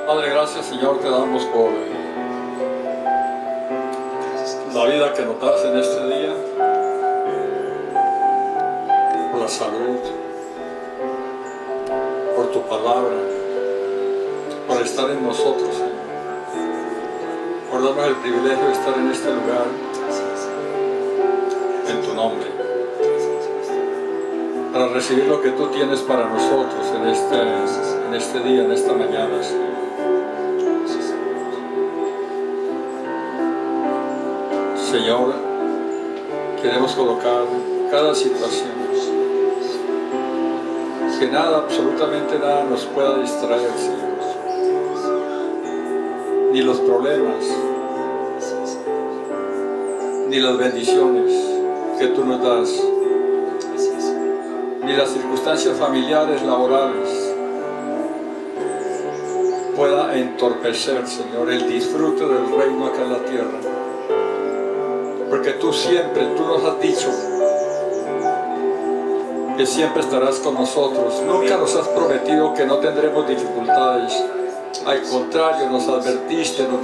Padre, gracias, Señor, te damos por la vida que nos das en este día, por la salud, por tu palabra, por estar en nosotros, Señor, por darnos el privilegio de estar en este lugar, en tu nombre, para recibir lo que tú tienes para nosotros en este día, en esta mañana, Señor. Señor, queremos colocar cada situación, que nada, absolutamente nada nos pueda distraer, Señor, ni los problemas, ni las bendiciones que tú nos das, ni las circunstancias familiares, laborales, pueda entorpecer, Señor, el disfrute del reino acá en la tierra. Porque tú nos has dicho que siempre estarás con nosotros. Nunca nos has prometido que no tendremos dificultades. Al contrario, nos advertiste, nos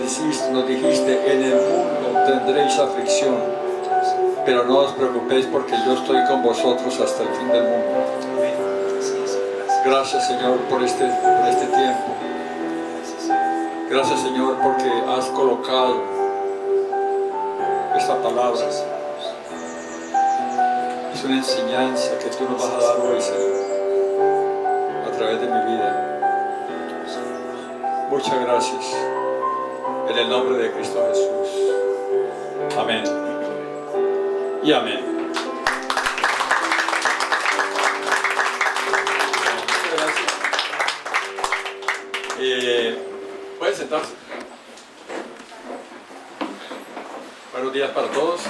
dijiste, en el mundo tendréis aflicción. Pero no os preocupéis porque yo estoy con vosotros hasta el fin del mundo. Gracias, Señor, por este tiempo. Gracias, Señor, porque has colocado esta palabra. Es una enseñanza que tú nos vas a dar hoy, Señor, a través de mi vida. Muchas gracias. En el nombre de Cristo Jesús. Amén. Y amén. Pueden sentarse. Buenos días para todos.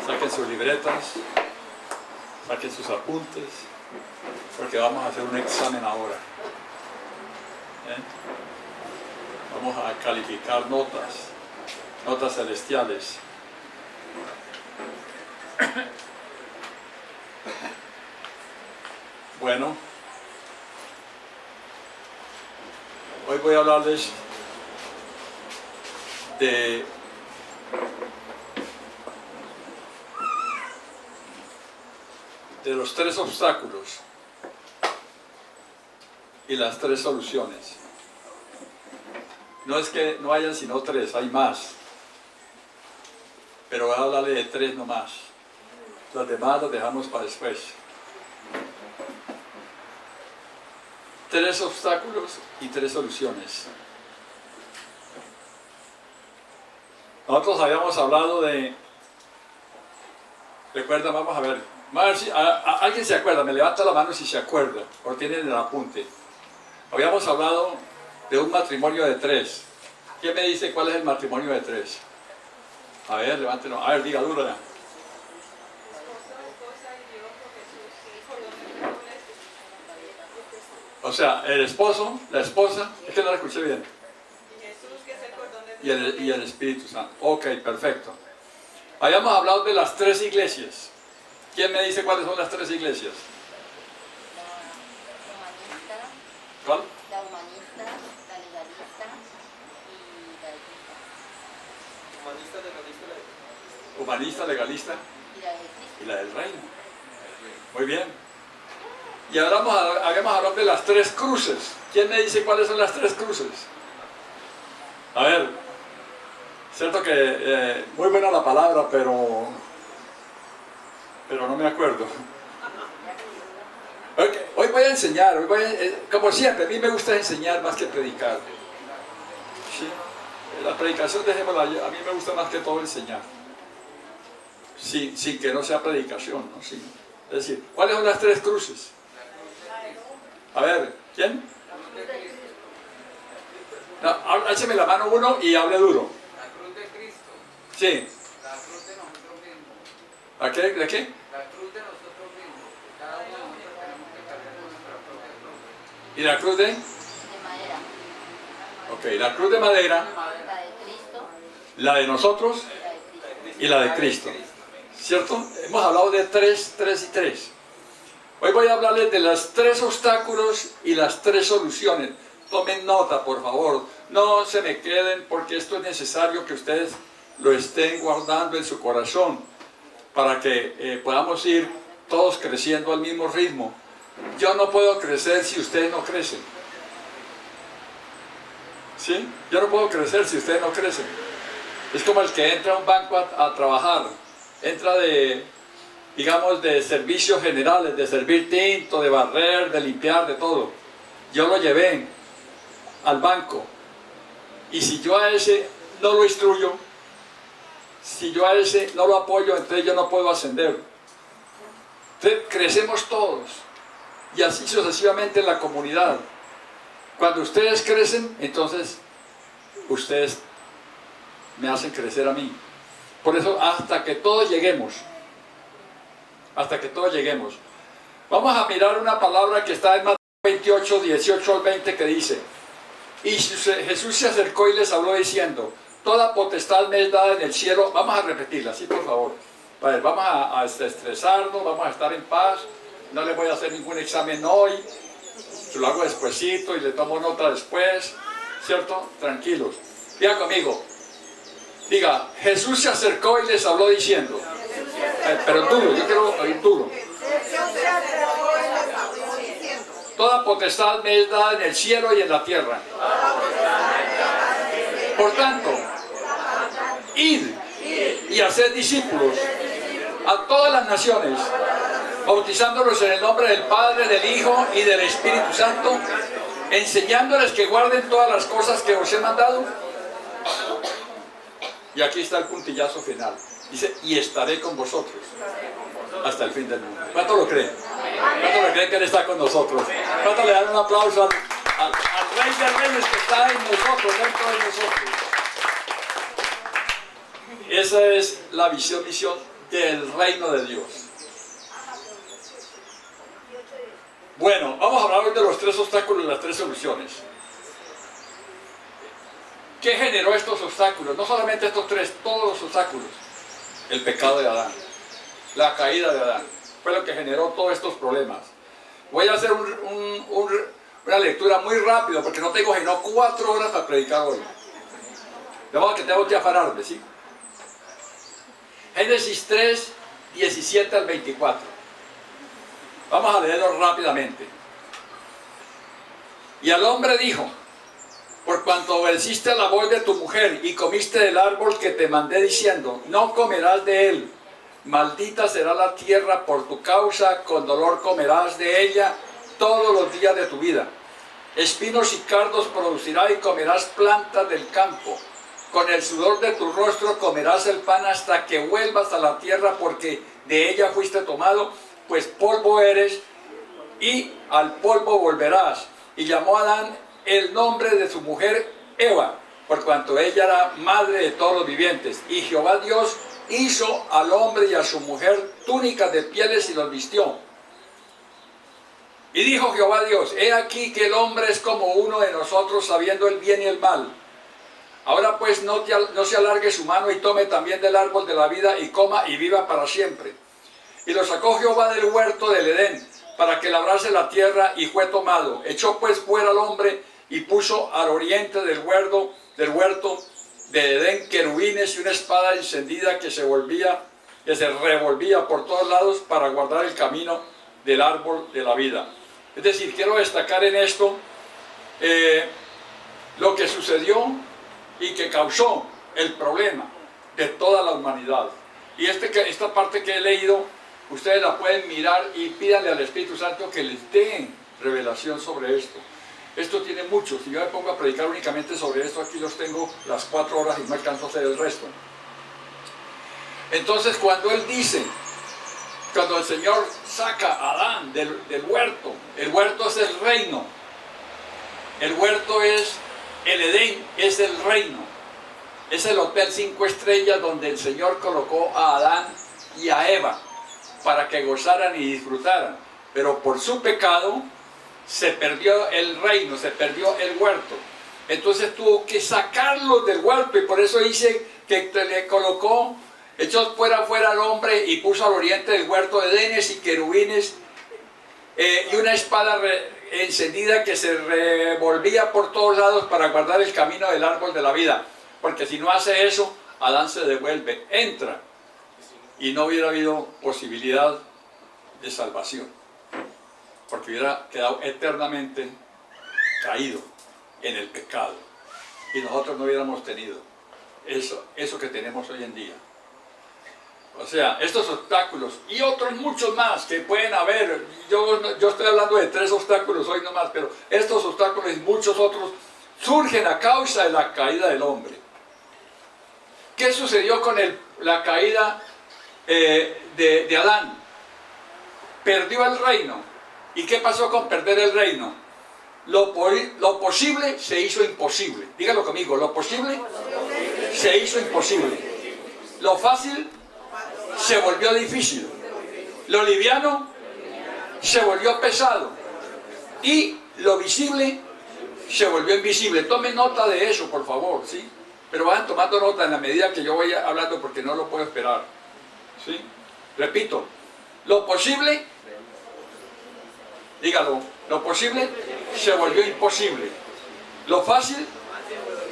Saquen sus libretas, saquen sus apuntes, porque vamos a hacer un examen ahora. Vamos a calificar notas celestiales. Bueno, hoy voy a hablarles de los 3 obstáculos y las 3 soluciones. No es que no hayan sino 3, hay más, pero voy a hablarle de 3 nomás. Las demás las dejamos para después. 3 obstáculos y 3 soluciones. Nosotros habíamos hablado de... Recuerda, vamos a ver. ¿Alguien se acuerda? Me levanta la mano si se acuerda, o tienen el apunte. Habíamos hablado de un matrimonio de 3. ¿Quién me dice cuál es el matrimonio de 3? A ver, levántelo. A ver, diga, duro ya. O sea, el esposo, la esposa, es que no la escuché bien. Y el Espíritu Santo. Ok, perfecto. Habíamos hablado de las 3 iglesias. ¿Quién me dice cuáles son las 3 iglesias? ¿Cuál? La humanista, la legalista y la equista. Humanista, legalista Y la del reino. Muy bien. Y ahora habíamos hablado de las 3 cruces. ¿Quién me dice cuáles son las 3 cruces? A ver, cierto que muy buena la palabra, pero no me acuerdo. Okay, hoy voy a enseñar, como siempre, a mí me gusta enseñar más que predicar. ¿Sí? La predicación, dejémosla, a mí me gusta más que todo enseñar. Sin que no sea predicación, ¿no? Sí. Es decir, ¿cuáles son las 3 cruces? A ver, ¿quién? No, écheme la mano uno y hable duro. La cruz de Cristo. Sí. La cruz de nosotros mismos. ¿A qué? ¿De qué? La cruz de nosotros mismos. Cada uno de nosotros tenemos que cargar nuestra propia cruz. ¿Y la cruz de? de madera. Ok, la cruz de madera, La de Cristo la de nosotros y la de Cristo. y la de Cristo. ¿Cierto? Hemos hablado de 3 y 3. Hoy voy a hablarles de los 3 obstáculos y las 3 soluciones. tomen nota, por favor. No se me queden, porque esto es necesario que ustedes lo estén guardando en su corazón para que podamos ir todos creciendo al mismo ritmo. Yo no puedo crecer si ustedes no crecen. ¿Sí? Yo no puedo crecer si ustedes no crecen. Es como el que entra a un banco a trabajar. Entra digamos, de servicios generales, de servir tinto, de barrer, de limpiar, de todo. Yo lo llevé al banco. Y si yo a ese no lo instruyo, si yo a ese no lo apoyo, entonces yo no puedo ascender. Entonces crecemos todos. Y así sucesivamente en la comunidad. Cuando ustedes crecen, entonces ustedes me hacen crecer a mí. Por eso, hasta que todos lleguemos, vamos a mirar una palabra que está en Mateo 28, 18 al 20, que dice: y Jesús se acercó y les habló diciendo: toda potestad me es dada en el cielo. Vamos a repetirla, sí, por favor. A ver, vamos a estresarnos, vamos a estar en paz. No le voy a hacer ningún examen hoy. Yo lo hago despuesito y le tomo nota después, ¿cierto? Tranquilos. Diga conmigo. Diga: Jesús se acercó y les habló diciendo. Pero duro, yo quiero oír duro. Toda potestad me es dada en el cielo y en la tierra. Por tanto, id y haced discípulos a todas las naciones, bautizándolos en el nombre del Padre, del Hijo y del Espíritu Santo, enseñándoles que guarden todas las cosas que os he mandado. Y aquí está el puntillazo final. Dice: y estaré con vosotros hasta el fin del mundo. ¿Cuánto lo creen? ¿Cuánto lo creen que Él está con nosotros? ¿Cuánto le dan un aplauso al Rey de Reyes que está en nosotros, dentro de nosotros? Esa es la misión del reino de Dios. Bueno, vamos a hablar hoy de los 3 obstáculos y las 3 soluciones. ¿Qué generó estos obstáculos? No solamente estos 3, todos los obstáculos. El pecado de Adán, la caída de Adán, fue lo que generó todos estos problemas. Voy a hacer una lectura muy rápida, porque no tengo sino 4 horas para predicar hoy. De modo que tengo que afanarme, ¿sí? Génesis 3, 17 al 24. Vamos a leerlo rápidamente. Y al hombre dijo: por cuanto obedeciste la voz de tu mujer y comiste del árbol que te mandé diciendo: no comerás de él, maldita será la tierra por tu causa, con dolor comerás de ella todos los días de tu vida. Espinos y cardos producirá y comerás plantas del campo. Con el sudor de tu rostro comerás el pan hasta que vuelvas a la tierra, porque de ella fuiste tomado, pues polvo eres y al polvo volverás. Y llamó a Adán el nombre de su mujer Eva, por cuanto ella era madre de todos los vivientes. Y Jehová Dios hizo al hombre y a su mujer túnicas de pieles y los vistió. Y dijo Jehová Dios: he aquí que el hombre es como uno de nosotros, sabiendo el bien y el mal. Ahora pues no se alargue su mano y tome también del árbol de la vida y coma y viva para siempre. Y lo sacó Jehová del huerto del Edén para que labrase la tierra, y fue tomado. Echó pues fuera al hombre y puso al oriente del huerto de Edén querubines y una espada encendida que se revolvía por todos lados para guardar el camino del árbol de la vida. Es decir, quiero destacar en esto lo que sucedió y que causó el problema de toda la humanidad. Y esta parte que he leído, ustedes la pueden mirar y pídanle al Espíritu Santo que les dé revelación sobre esto. Esto tiene mucho. Si yo me pongo a predicar únicamente sobre esto, aquí los tengo las 4 horas y no alcanzo a hacer el resto. Entonces, cuando Él dice, cuando el Señor saca a Adán del huerto, el huerto es el reino. El huerto es el Edén, es el reino. Es el hotel 5 estrellas donde el Señor colocó a Adán y a Eva para que gozaran y disfrutaran. Pero por su pecado se perdió el reino, se perdió el huerto. Entonces tuvo que sacarlos del huerto, y por eso dice que le colocó, echó fuera al hombre y puso al oriente del huerto de Edenes y querubines y una espada encendida que se revolvía por todos lados para guardar el camino del árbol de la vida. Porque si no hace eso, Adán se devuelve, entra, y no hubiera habido posibilidad de salvación. Porque hubiera quedado eternamente caído en el pecado. Y nosotros no hubiéramos tenido eso que tenemos hoy en día. O sea, estos obstáculos y otros muchos más que pueden haber. Yo estoy hablando de 3 obstáculos hoy nomás, pero estos obstáculos y muchos otros surgen a causa de la caída del hombre. ¿Qué sucedió con la caída de Adán? Perdió el reino. ¿Y qué pasó con perder el reino? Lo posible se hizo imposible. Dígalo conmigo, lo posible se hizo imposible. Lo fácil se volvió difícil. Lo liviano se volvió pesado. Y lo visible se volvió invisible. Tomen nota de eso, por favor, ¿sí? Pero vayan tomando nota en la medida que yo voy hablando, porque no lo puedo esperar, ¿sí? Repito, lo posible, dígalo, lo posible se volvió imposible. Lo fácil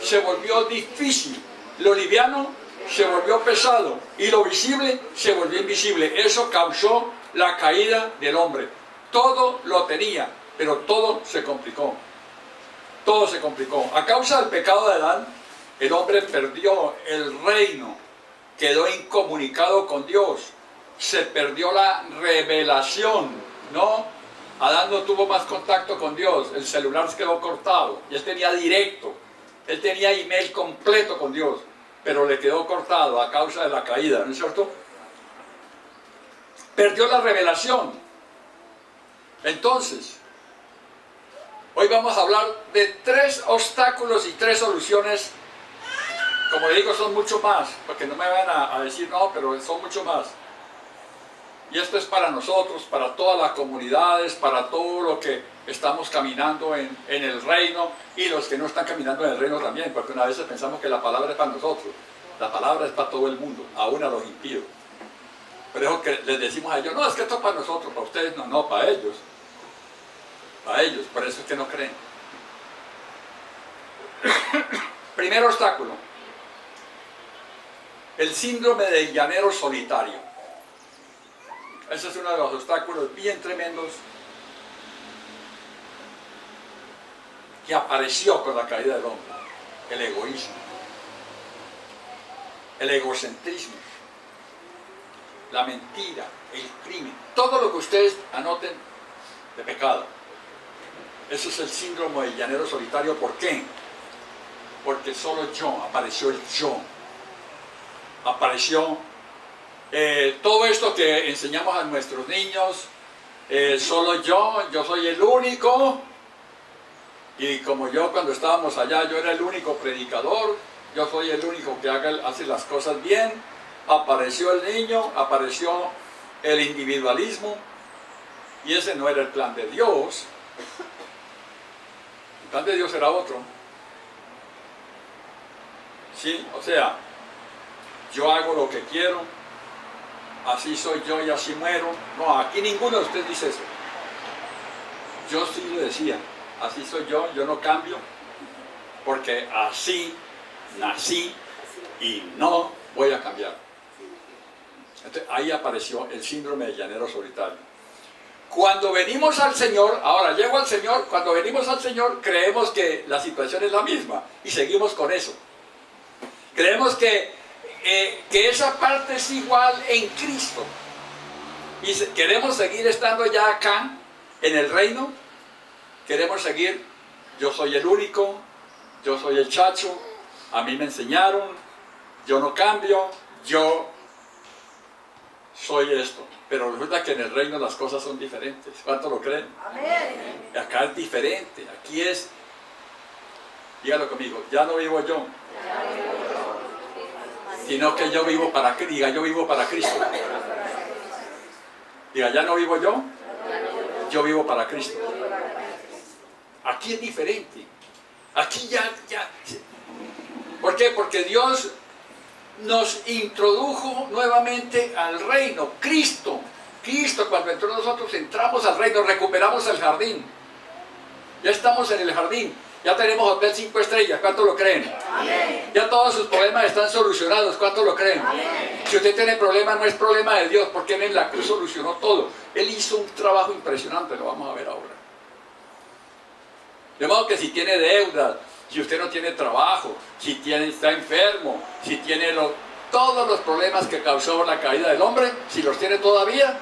se volvió difícil. Lo liviano se volvió pesado. Y lo visible se volvió invisible. Eso causó la caída del hombre. Todo lo tenía, pero todo se complicó. Todo se complicó. A causa del pecado de Adán, el hombre perdió el reino. Quedó incomunicado con Dios. Se perdió la revelación, ¿no? Adán no tuvo más contacto con Dios. El celular se quedó cortado. Y él tenía directo. Él tenía email completo con Dios. Pero le quedó cortado a causa de la caída, ¿no es cierto? Perdió la revelación. Entonces, hoy vamos a hablar de 3 obstáculos y 3 soluciones. Como le digo, son mucho más, porque no me van a decir no, pero son mucho más. Y esto es para nosotros, para todas las comunidades, para todo lo que estamos caminando en el reino, y los que no están caminando en el reino también, porque una vez pensamos que la palabra es para nosotros. La palabra es para todo el mundo, aún a los impíos. Por eso que les decimos a ellos, no, es que esto es para nosotros, para ustedes no, no, para ellos. Para ellos, por eso es que no creen. Primer obstáculo, el síndrome del llanero solitario. Ese es uno de los obstáculos bien tremendos que apareció con la caída del hombre. El egoísmo, el egocentrismo, la mentira, el crimen, todo lo que ustedes anoten de pecado. Eso es el síndrome del llanero solitario. ¿Por qué? Porque solo yo, apareció el yo. Apareció todo esto que enseñamos a nuestros niños, solo yo soy el único. Y como yo cuando estábamos allá, yo era el único predicador, yo soy el único que hace las cosas bien. Apareció el niño, apareció el individualismo, y ese no era el plan de Dios. El plan de Dios era otro. ¿Sí? O sea, yo hago lo que quiero, así soy yo y así muero. No, aquí ninguno de ustedes dice eso. Yo sí lo decía, así soy yo no cambio, porque así nací y no voy a cambiar. Entonces, ahí apareció el síndrome del llanero solitario. Cuando venimos al Señor, ahora llego al Señor, cuando venimos al Señor creemos que la situación es la misma y seguimos con eso. Creemos que esa parte es igual en Cristo. Y queremos seguir estando ya acá, en el reino. Queremos seguir, yo soy el único, yo soy el chacho, a mí me enseñaron, yo no cambio, yo soy esto. Pero resulta que en el reino las cosas son diferentes. ¿Cuánto lo creen? Amén. Acá es diferente, aquí es, dígalo conmigo, ya no vivo yo, sino que yo vivo para Cristo. Diga, yo vivo para Cristo. Diga, ya no vivo yo vivo para Cristo. Aquí es diferente. Aquí ya. ¿Por qué? Porque Dios nos introdujo nuevamente al reino. Cristo, cuando entró nosotros, entramos al reino, recuperamos el jardín. Ya estamos en el jardín. Ya tenemos hotel 5 estrellas. ¿Cuánto lo creen? Amén. Ya todos sus problemas están solucionados. ¿Cuánto lo creen? Amén. Si usted tiene problemas, no es problema de Dios, porque Él en la cruz solucionó todo. Él hizo un trabajo impresionante, lo vamos a ver ahora. De modo que si tiene deudas, si usted no tiene trabajo, si está enfermo, si tiene todos los problemas que causó la caída del hombre, si los tiene todavía,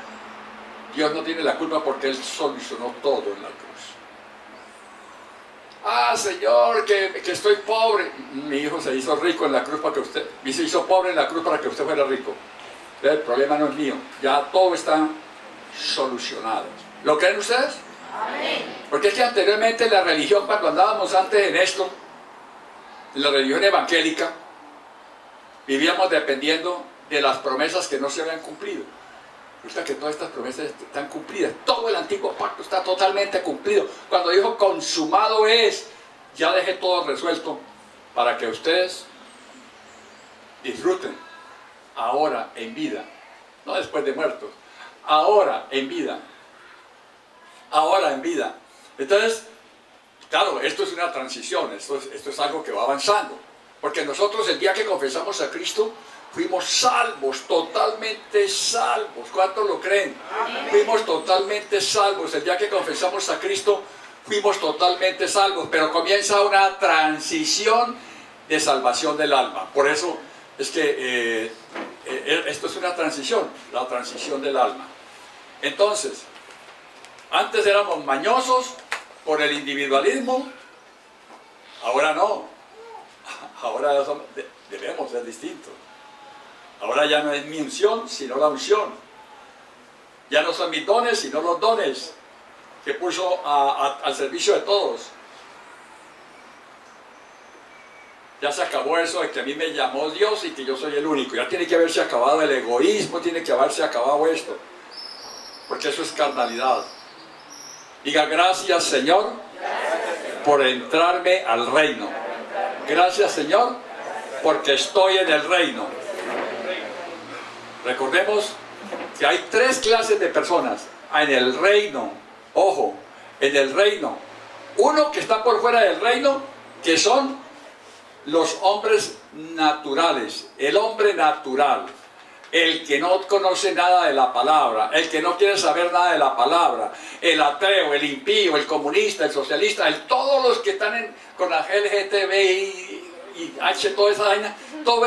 Dios no tiene la culpa porque Él solucionó todo en la cruz. Ah, Señor, que estoy pobre. Mi hijo se hizo rico en la cruz para que usted, y se hizo pobre en la cruz para que usted fuera rico. El problema no es mío, ya todo está solucionado. ¿Lo creen ustedes? Amén. Porque es que anteriormente la religión, cuando andábamos antes en esto, en la religión evangélica, vivíamos dependiendo de las promesas que no se habían cumplido. Resulta que todas estas promesas están cumplidas. Todo el antiguo pacto está totalmente cumplido. Cuando dijo consumado es, ya dejé todo resuelto para que ustedes disfruten ahora en vida, no después de muertos, ahora en vida. Ahora en vida. Entonces, claro, esto es una transición, esto es algo que va avanzando. Porque nosotros el día que confesamos a Cristo, fuimos salvos, totalmente salvos. ¿Cuántos lo creen? Amén. Fuimos totalmente salvos. El día que confesamos a Cristo, fuimos totalmente salvos. Pero comienza una transición de salvación del alma. Por eso es que esto es una transición, la transición del alma. Entonces, antes éramos mañosos por el individualismo, ahora no. Ahora debemos ser distintos. Ahora ya no es mi unción, sino la unción. Ya no son mis dones, sino los dones que puso al servicio de todos. Ya se acabó eso de que a mí me llamó Dios y que yo soy el único. Ya tiene que haberse acabado el egoísmo, tiene que haberse acabado esto. Porque eso es carnalidad. Diga gracias, Señor, por entrarme al reino. Gracias, Señor, porque estoy en el reino. Recordemos que hay 3 clases de personas en el reino. Ojo, en el reino. Uno que está por fuera del reino, que son los hombres naturales, el hombre natural, el que no conoce nada de la palabra, el que no quiere saber nada de la palabra, el ateo, el impío, el comunista, el socialista, todos los que están con la LGTBI y H, toda esa vaina, todo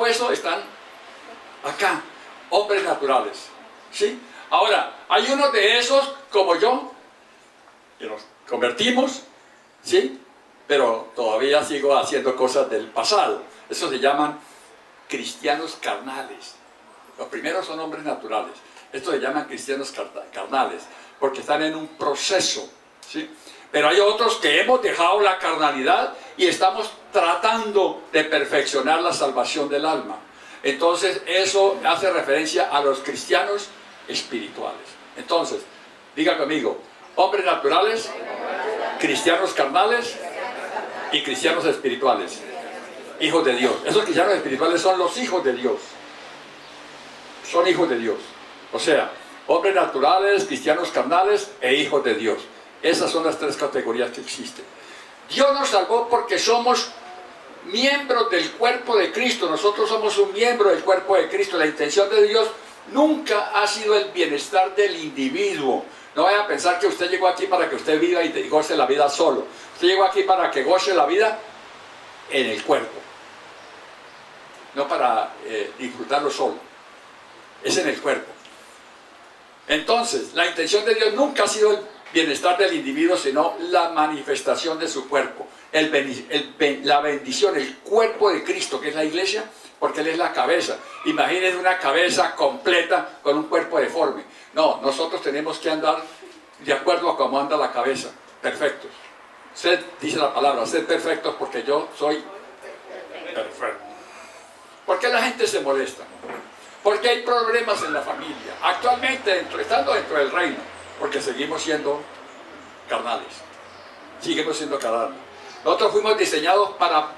eso están acá, hombres naturales, ¿sí? Ahora, hay unos de esos, como yo, que nos convertimos, ¿sí? Pero todavía sigo haciendo cosas del pasado. Eso se llaman cristianos carnales. Los primeros son hombres naturales. Estos se llaman cristianos carnales, porque están en un proceso, ¿sí? Pero hay otros que hemos dejado la carnalidad y estamos tratando de perfeccionar la salvación del alma. Entonces, eso hace referencia a los cristianos espirituales. Entonces, diga conmigo, hombres naturales, cristianos carnales y cristianos espirituales. Hijos de Dios. Esos cristianos espirituales son los hijos de Dios. Son hijos de Dios. O sea, hombres naturales, cristianos carnales e hijos de Dios. Esas son las 3 categorías que existen. Dios nos salvó porque somos miembros del cuerpo de Cristo. Nosotros somos un miembro del cuerpo de Cristo. La intención de Dios nunca ha sido el bienestar del individuo. No vaya a pensar que usted llegó aquí para que usted viva y goce la vida solo. Usted llegó aquí para que goce la vida en el cuerpo. No para disfrutarlo solo. Es en el cuerpo. Entonces, la intención de Dios nunca ha sido el bienestar del individuo, sino la manifestación de su cuerpo. La bendición, el cuerpo de Cristo, que es la iglesia, porque Él es la cabeza. Imagínense una cabeza completa con un cuerpo deforme. No, nosotros tenemos que andar de acuerdo a cómo anda la cabeza. Perfectos. Sed, dice la palabra, sed perfectos porque yo soy perfecto. ¿Por qué la gente se molesta? Porque hay problemas en la familia. Actualmente, estando dentro del reino, porque seguimos siendo carnales. Seguimos siendo carnales. Nosotros fuimos diseñados para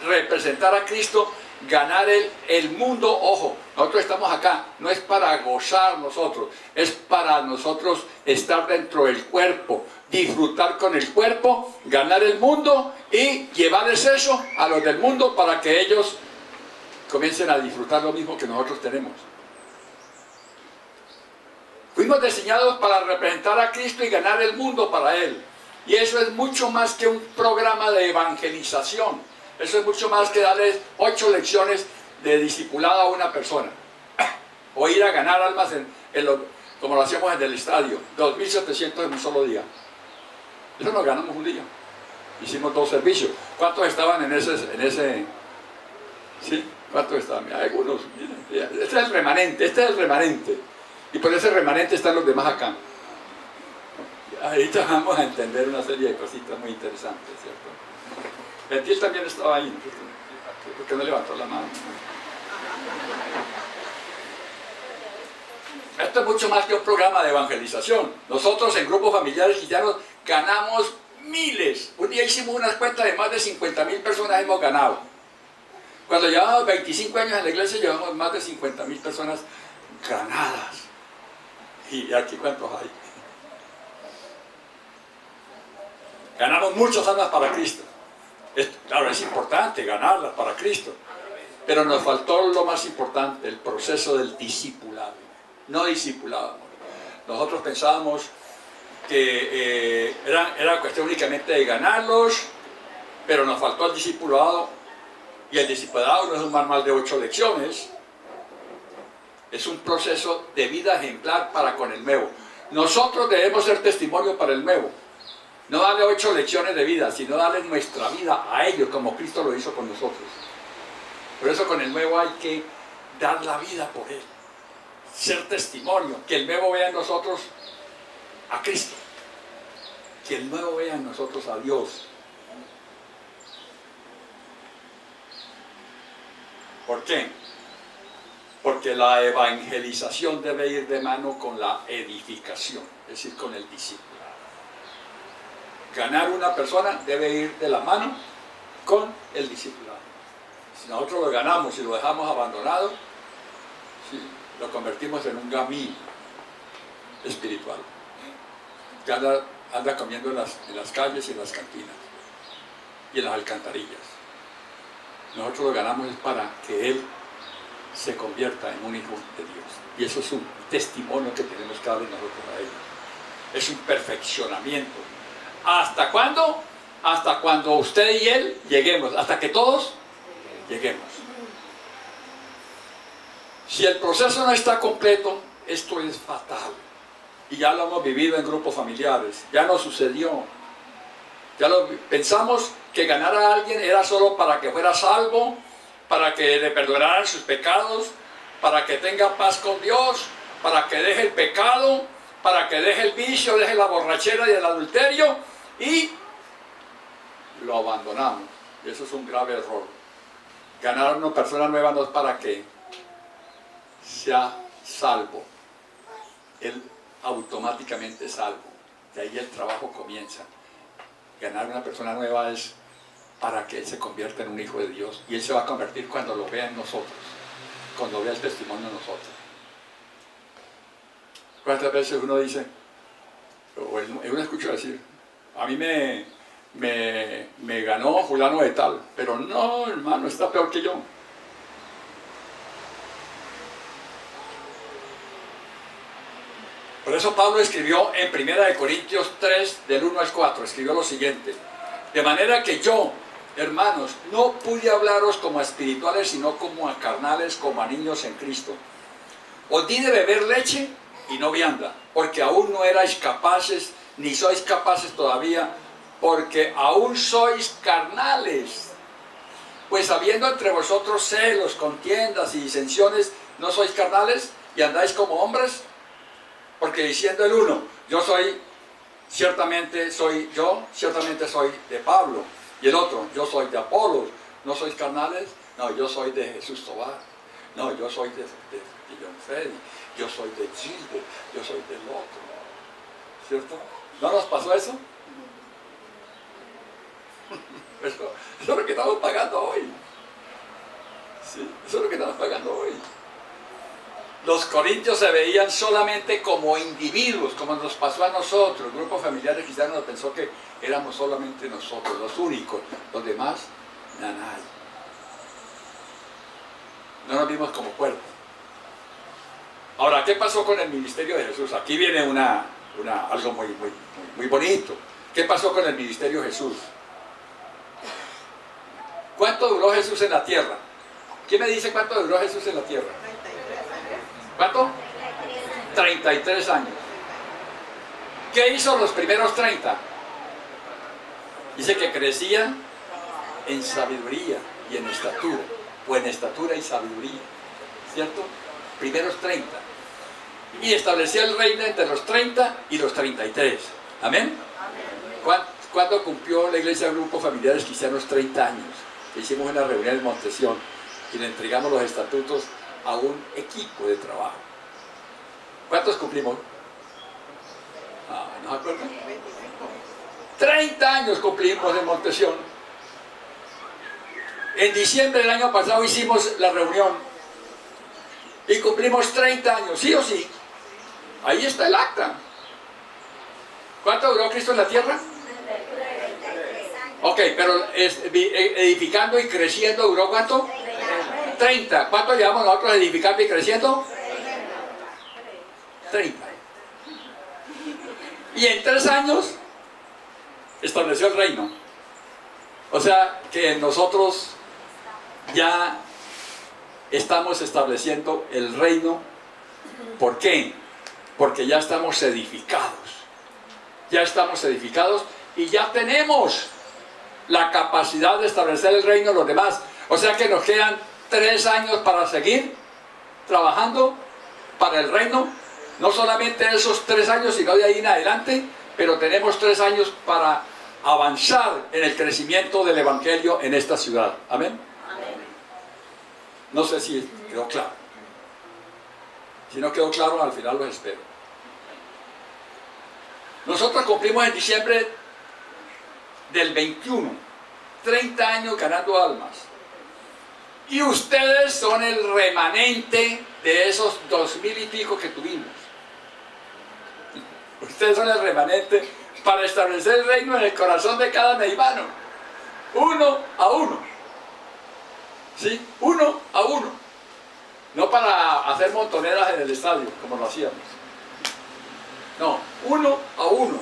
representar a Cristo ganar el mundo. Ojo, nosotros estamos acá, no es para gozar nosotros, es para nosotros estar dentro del cuerpo, disfrutar con el cuerpo, ganar el mundo y llevarles eso a los del mundo para que ellos comiencen a disfrutar lo mismo que nosotros tenemos. Fuimos diseñados para representar a Cristo y ganar el mundo para Él. Y eso es mucho más que un programa de evangelización. Eso es mucho más que darles 8 lecciones de discipulado a una persona. O ir a ganar almas como lo hacíamos en el estadio. 2.700 en un solo día. Eso nos ganamos un día. Hicimos 2 servicios. ¿Cuántos estaban en ese? ¿Sí? ¿Cuántos estaban? Algunos. Miren, este es el remanente. Y por ese remanente están los demás acá. Ahorita vamos a entender una serie de cositas muy interesantes, ¿cierto? Betil también estaba ahí, ¿por qué no levantó la mano? Esto es mucho más que un programa de evangelización. Nosotros en grupos familiares cristianos ganamos miles. Un día hicimos unas cuentas de más de 50.000 personas hemos ganado. Cuando llevamos 25 años en la iglesia llevamos más de 50.000 personas ganadas. ¿Y aquí cuántos hay? Ganamos muchas almas para Cristo. Claro, es importante ganarlas para Cristo. Pero nos faltó lo más importante, el proceso del discipulado. No discipulábamos. Nosotros pensábamos que era cuestión únicamente de ganarlos, pero nos faltó el discipulado. Y el discipulado no es un manual de 8 lecciones. Es un proceso de vida ejemplar para con el nuevo. Nosotros debemos ser testimonio para el nuevo. No darle 8 lecciones de vida, sino darle nuestra vida a ellos, como Cristo lo hizo con nosotros. Por eso con el nuevo hay que dar la vida por él. Ser testimonio, que el nuevo vea en nosotros a Cristo. Que el nuevo vea en nosotros a Dios. ¿Por qué? Porque la evangelización debe ir de mano con la edificación, es decir, con el discipulado. Ganar una persona debe ir de la mano con el discipulado. Si nosotros lo ganamos y lo dejamos abandonado, sí, lo convertimos en un gamín espiritual. Que anda comiendo en las calles y en las cantinas y en las alcantarillas. Nosotros lo ganamos es para que él se convierta en un hijo de Dios. Y eso es un testimonio que tenemos que darle nosotros a ellos. Es un perfeccionamiento. ¿Hasta cuándo? Hasta cuando usted y él lleguemos. Hasta que todos lleguemos. Si el proceso no está completo, esto es fatal. Y ya lo hemos vivido en grupos familiares. Ya nos sucedió. Pensamos que ganar a alguien era solo para que fuera salvo, para que le perdonaran sus pecados, para que tenga paz con Dios, para que deje el pecado, para que deje el vicio, deje la borrachera y el adulterio, y lo abandonamos. Y eso es un grave error. Ganar a una persona nueva no es para que sea salvo. Él automáticamente es salvo. De ahí el trabajo comienza. Ganar a una persona nueva es para que él se convierta en un hijo de Dios. Y él se va a convertir cuando lo vea en nosotros, cuando vea el testimonio en nosotros. ¿Cuántas veces uno dice, o uno escucha decir, a mí me ganó fulano de tal, pero no, hermano, está peor que yo? Por eso Pablo escribió en 1 Corintios 3, del 1 al 4, escribió lo siguiente: de manera que yo, hermanos, no pude hablaros como a espirituales, sino como a carnales, como a niños en Cristo. Os di de beber leche y no vianda, porque aún no erais capaces, ni sois capaces todavía, porque aún sois carnales. Pues habiendo entre vosotros celos, contiendas y disensiones, ¿no sois carnales y andáis como hombres? Porque diciendo el uno, ciertamente soy de Pablo, y el otro, yo soy de Apolos, ¿no sois carnales? No, yo soy de Jesús Tobar, no, yo soy de John Freddy, yo soy de Gilbert, yo soy del otro, ¿cierto? ¿No nos pasó eso? Eso es lo que estamos pagando hoy. Sí, eso es lo que estamos pagando hoy. Los corintios se veían solamente como individuos, como nos pasó a nosotros. El grupo familiar cristiano pensó que éramos solamente nosotros, los únicos. Los demás, nanay. No nos vimos como cuerpo. Ahora, ¿qué pasó con el ministerio de Jesús? Aquí viene algo muy bonito. ¿Qué pasó con el ministerio de Jesús? ¿Cuánto duró Jesús en la tierra? ¿Quién me dice cuánto duró Jesús en la tierra? ¿Cuánto? 33 años. ¿Qué hizo los primeros 30? Dice que crecía en sabiduría y en estatura, o en estatura y sabiduría, ¿cierto? Primeros 30. Y establecía el reino entre los 30 y los 33. ¿Amén? ¿Cuándo cumplió la iglesia Grupo Familiares Cristianos 30 años? Hicimos una reunión en Montesión y le entregamos los estatutos a un equipo de trabajo. ¿Cuántos cumplimos? ¿No se acuerdan? 30 años cumplimos en Montesión. En diciembre del año pasado hicimos la reunión y cumplimos 30 años, sí o sí. Ahí está el acta. ¿Cuánto duró Cristo en la tierra? Ok, pero edificando y creciendo, ¿duró cuánto? 30. ¿Cuánto llevamos nosotros edificando y creciendo? 30. Y en 3 años estableció el reino. O sea que nosotros ya estamos estableciendo el reino. ¿Por qué? Porque ya estamos edificados. Ya estamos edificados y ya tenemos la capacidad de establecer el reino de los demás. O sea que nos quedan 3 años para seguir trabajando para el reino. No solamente esos 3 años, sino de ahí en adelante, pero tenemos 3 años para avanzar en el crecimiento del Evangelio en esta ciudad. ¿Amén? Amén. No sé si quedó claro. Si no quedó claro, al final los espero. Nosotros cumplimos en diciembre del 21, 30 años ganando almas. Y ustedes son el remanente de esos 2000 y pico que tuvimos. Ustedes son el remanente para establecer el reino en el corazón de cada neibano. 1 a 1. ¿Sí? 1 a 1. No para hacer montoneras en el estadio, como lo hacíamos. No, 1 a 1.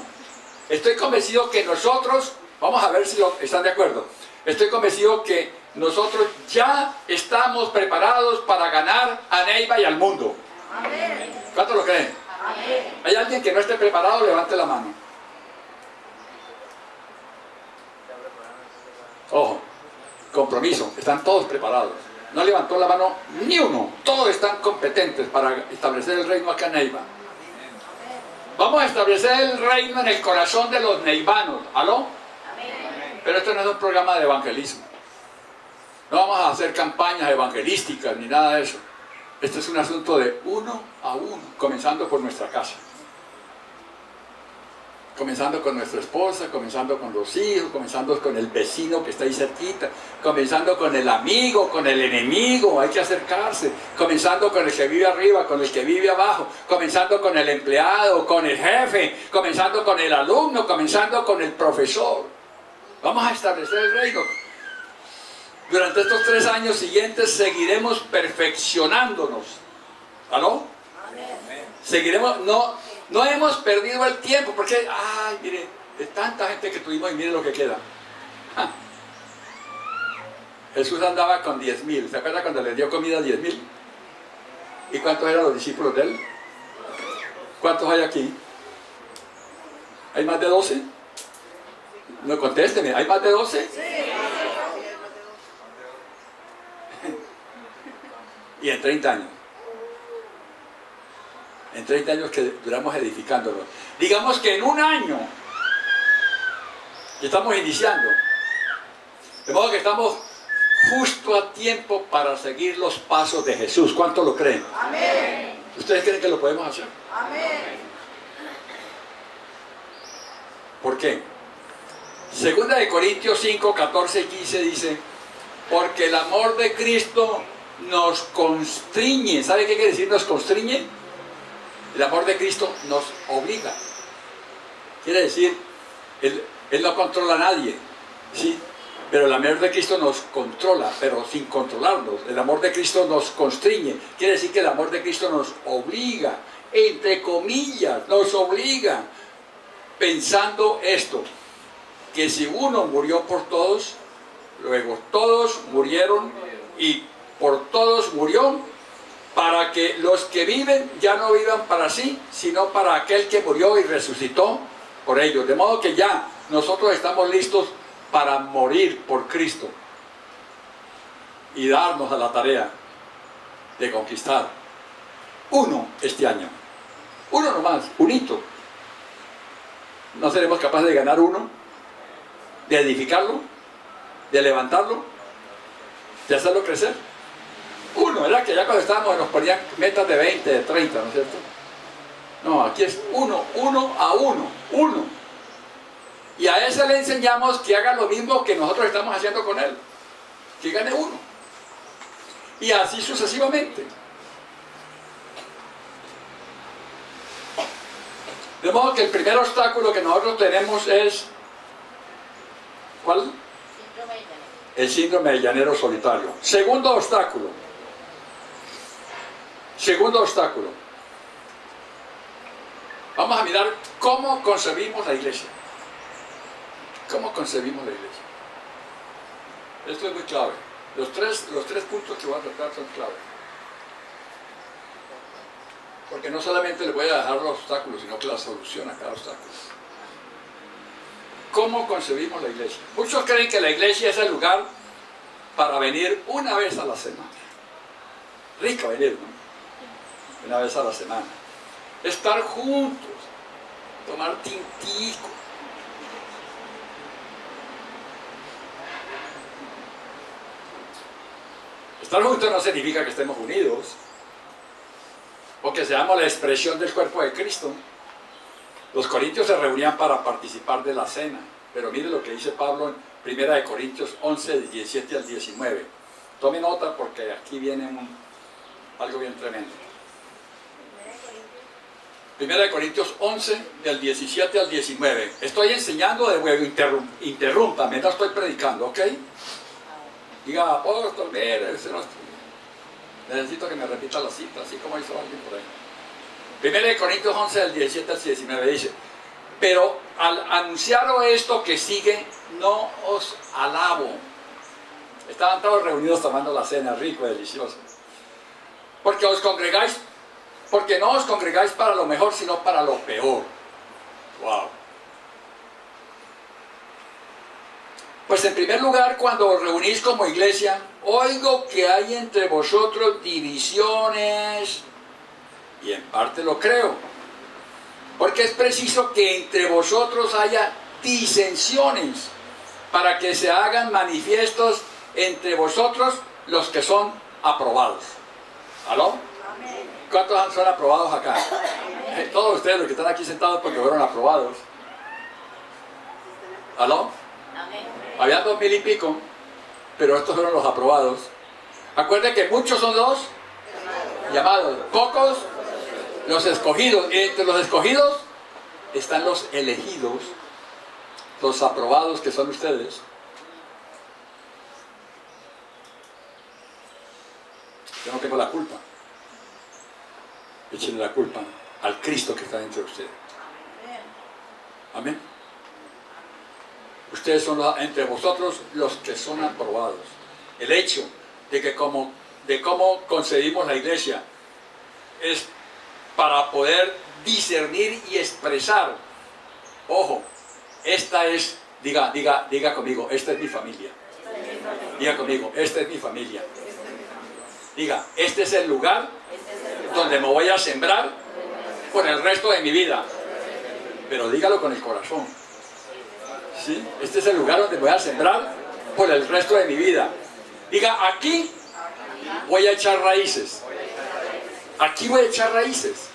Estoy convencido que nosotros, vamos a ver si están de acuerdo. Estoy convencido que nosotros ya estamos preparados para ganar a Neiva y al mundo. Amén. ¿Cuántos lo creen? Amén. ¿Hay alguien que no esté preparado? Levante la mano. Ojo, compromiso, están todos preparados. No levantó la mano ni uno. Todos están competentes para establecer el reino acá en Neiva. Vamos a establecer el reino en el corazón de los neivanos. ¿Aló? Amén. Pero esto no es un programa de evangelismo. No vamos a hacer campañas evangelísticas ni nada de eso. Este es un asunto de 1 a 1, comenzando por nuestra casa. Comenzando con nuestra esposa, comenzando con los hijos, comenzando con el vecino que está ahí cerquita, comenzando con el amigo, con el enemigo, hay que acercarse, comenzando con el que vive arriba, con el que vive abajo, comenzando con el empleado, con el jefe, comenzando con el alumno, comenzando con el profesor. Vamos a establecer el reino. Durante estos 3 años siguientes seguiremos perfeccionándonos. ¿Aló? Amén. Seguiremos, no hemos perdido el tiempo, porque, ay, mire, de tanta gente que tuvimos y mire lo que queda. ¡Ja! Jesús andaba con 10,000. ¿Se acuerda cuando le dio comida a 10,000? ¿Y cuántos eran los discípulos de él? ¿Cuántos hay aquí? ¿Hay más de 12? No, contésteme, ¿hay más de 12? Sí. Y en 30 años. En 30 años que duramos edificándolo. Digamos que en 1 año estamos iniciando. De modo que estamos justo a tiempo para seguir los pasos de Jesús. ¿Cuántos lo creen? Amén. ¿Ustedes creen que lo podemos hacer? Amén. ¿Por qué? Segunda de Corintios 5, 14 y 15 dice: porque el amor de Cristo nos constriñe. ¿Sabe qué quiere decir nos constriñe? El amor de Cristo nos obliga. Quiere decir, Él no controla a nadie, ¿sí? Pero el amor de Cristo nos controla, pero sin controlarnos. El amor de Cristo nos constriñe. Quiere decir que el amor de Cristo nos obliga, entre comillas, nos obliga, pensando esto, que si uno murió por todos, luego todos murieron y por todos murió, para que los que viven ya no vivan para sí, sino para aquel que murió y resucitó por ellos. De modo que ya nosotros estamos listos para morir por Cristo y darnos a la tarea de conquistar uno este año. Uno nomás, un hito. ¿No seremos capaces de ganar uno? ¿De edificarlo? ¿De levantarlo? ¿De hacerlo crecer? Uno, era que ya cuando estábamos nos ponían metas de 20, de 30, ¿no es cierto? No, aquí es uno a uno. Y a ese le enseñamos que haga lo mismo que nosotros estamos haciendo con él. Que gane uno. Y así sucesivamente. De modo que el primer obstáculo que nosotros tenemos es... ¿cuál? Síndrome de llanero. El síndrome del llanero solitario. Segundo obstáculo. Vamos a mirar cómo concebimos la iglesia. ¿Cómo concebimos la iglesia? Esto es muy clave. Los tres puntos que voy a tratar son clave. Porque no solamente les voy a dejar los obstáculos, sino que la solución a cada obstáculo. ¿Cómo concebimos la iglesia? Muchos creen que la iglesia es el lugar para venir una vez a la semana. Rico venir, ¿no? Una vez a la semana. Estar juntos, tomar tintico. Estar juntos no significa que estemos unidos o que seamos la expresión del cuerpo de Cristo. Los corintios se reunían para participar de la cena, pero mire lo que dice Pablo en 1 Corintios 11, del 17 al 19. Tome nota porque aquí viene algo bien tremendo. 1 Corintios 11, del 17 al 19. Estoy enseñando de nuevo, interrúmpame, no estoy predicando, ¿ok? Diga, apóstol, mire, necesito que me repita la cita, así como hizo alguien por ahí. 1 Corintios 11, del 17 al 19 dice: pero al anunciaros esto que sigue, no os alabo. Estaban todos reunidos tomando la cena, rico y delicioso. Porque no os congregáis para lo mejor, sino para lo peor. Wow. Pues en primer lugar, cuando os reunís como iglesia, oigo que hay entre vosotros divisiones, y en parte lo creo, porque es preciso que entre vosotros haya disensiones, para que se hagan manifiestos entre vosotros los que son aprobados. ¿Aló? ¿Cuántos son aprobados acá? Todos ustedes los que están aquí sentados porque fueron aprobados. ¿Aló? Había 2000 y pico, pero estos fueron los aprobados. Acuérdense que muchos son los llamados, pocos los escogidos. Y entre los escogidos están los elegidos, los aprobados que son ustedes. Yo no tengo la culpa. Échenle la culpa al Cristo que está dentro de ustedes. Amén. Ustedes son entre vosotros los que son aprobados. El hecho de cómo concebimos la iglesia es para poder discernir y expresar. Ojo, esta es, diga conmigo, esta es mi familia. Diga conmigo, esta es mi familia. Diga, este es el lugar donde me voy a sembrar por el resto de mi vida. Pero dígalo con el corazón. ¿Sí? Este es el lugar donde voy a sembrar por el resto de mi vida. Diga, aquí voy a echar raíces. Aquí voy a echar raíces.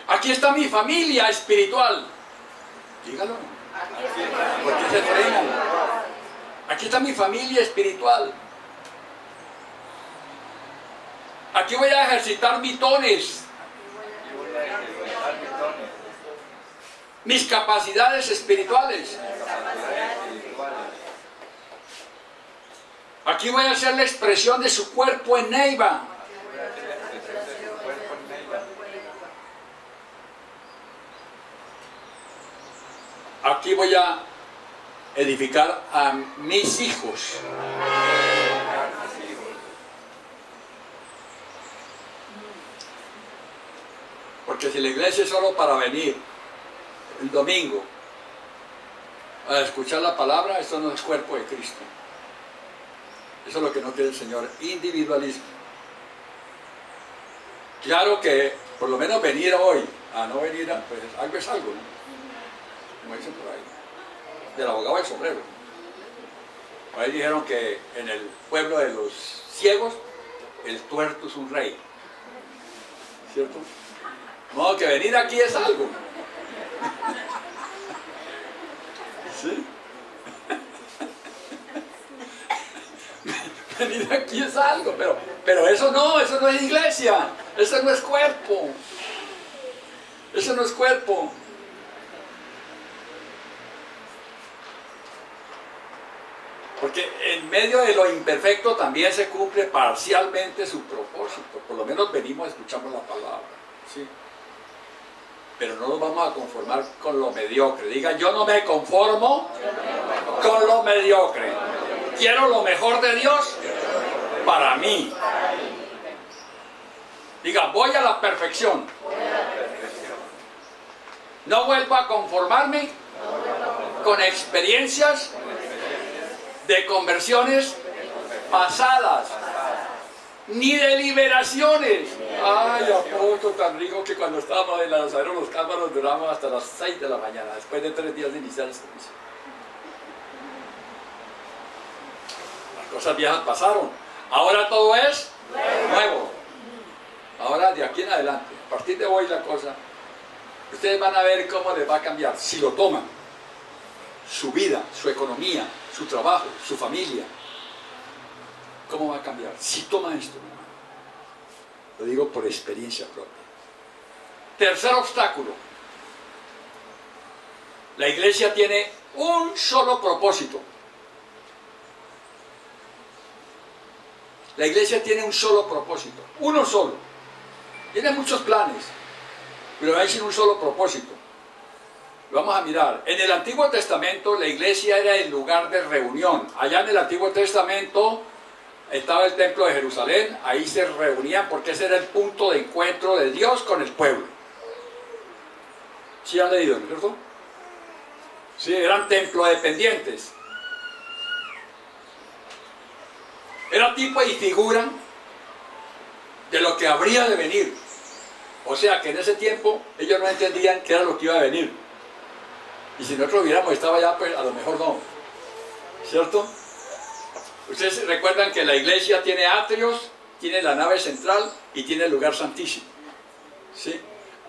Aquí está mi familia espiritual. Dígalo. ¿Por qué se frenan? Aquí está mi familia espiritual. Aquí voy a ejercitar mis dones, mis capacidades espirituales. Aquí voy a hacer la expresión de su cuerpo en Neiva. Aquí voy a edificar a mis hijos. Porque si la iglesia es solo para venir el domingo a escuchar la palabra, esto no es cuerpo de Cristo. Eso es lo que no quiere el Señor, individualismo. Claro que por lo menos venir hoy a no venir, pues algo es algo, ¿no? Como dicen por ahí, del abogado del sombrero. Por ahí dijeron que en el pueblo de los ciegos, el tuerto es un rey. ¿Cierto? No, que venir aquí es algo. ¿Sí? Venir aquí es algo, pero eso no es iglesia, eso no es cuerpo. Eso no es cuerpo. Porque en medio de lo imperfecto también se cumple parcialmente su propósito. Por lo menos venimos, escuchamos la palabra. ¿Sí? Pero no nos vamos a conformar con lo mediocre. Diga, yo no me conformo con lo mediocre. Quiero lo mejor de Dios para mí. Diga, voy a la perfección. No vuelvo a conformarme con experiencias de conversiones pasadas, ni de liberaciones. Ay, apóstol, tan rico que cuando estábamos en la Nazareno los cámaras duramos hasta las 6 de la mañana, después de 3 días de iniciar el servicio. Las cosas viejas pasaron, ahora todo es nuevo. Ahora de aquí en adelante, a partir de hoy la cosa, ustedes van a ver cómo les va a cambiar, si lo toman, su vida, su economía, su trabajo, su familia. ¿Cómo va a cambiar? Si toma esto, hermano. Lo digo por experiencia propia. Tercer obstáculo. La iglesia tiene un solo propósito. La iglesia tiene un solo propósito. Uno solo. Tiene muchos planes, pero hay un solo propósito. Vamos a mirar. En el Antiguo Testamento la iglesia era el lugar de reunión. Allá en el Antiguo Testamento estaba el templo de Jerusalén. Ahí se reunían porque ese era el punto de encuentro de Dios con el pueblo. ¿Sí han leído, no es cierto? Sí, eran templos dependientes. Era tipo y figura de lo que habría de venir. O sea que en ese tiempo ellos no entendían qué era lo que iba a venir. Y si nosotros hubiéramos estado allá, pues a lo mejor no. ¿Cierto? Ustedes recuerdan que la iglesia tiene atrios, tiene la nave central y tiene el lugar santísimo. ¿Sí?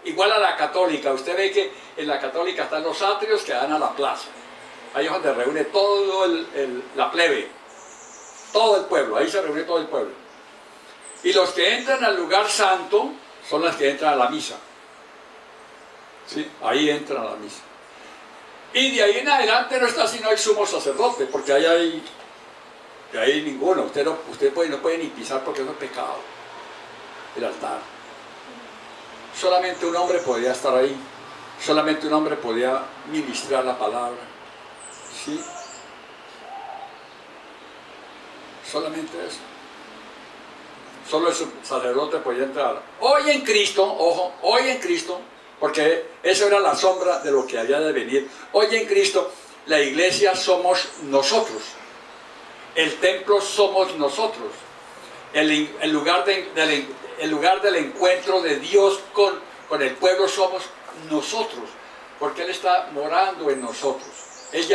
Igual a la católica. Usted ve que en la católica están los atrios que dan a la plaza. Ahí es donde reúne todo la plebe. Todo el pueblo. Ahí se reúne todo el pueblo. Y los que entran al lugar santo son los que entran a la misa. ¿Sí? Ahí entran a la misa. Y de ahí en adelante no está sino el sumo sacerdote, porque ahí hay ninguno. Usted no puede ni pisar porque eso es pecado. El altar. Solamente un hombre podía estar ahí. Solamente un hombre podía ministrar la palabra. ¿Sí? Solamente eso. Solo el sacerdote podía entrar. Hoy en Cristo, ojo, hoy en Cristo, porque eso era la sombra de lo que había de venir. Hoy en Cristo, la iglesia somos nosotros. El templo somos nosotros. El lugar del encuentro de Dios con el pueblo somos nosotros. Porque Él está morando en nosotros. Él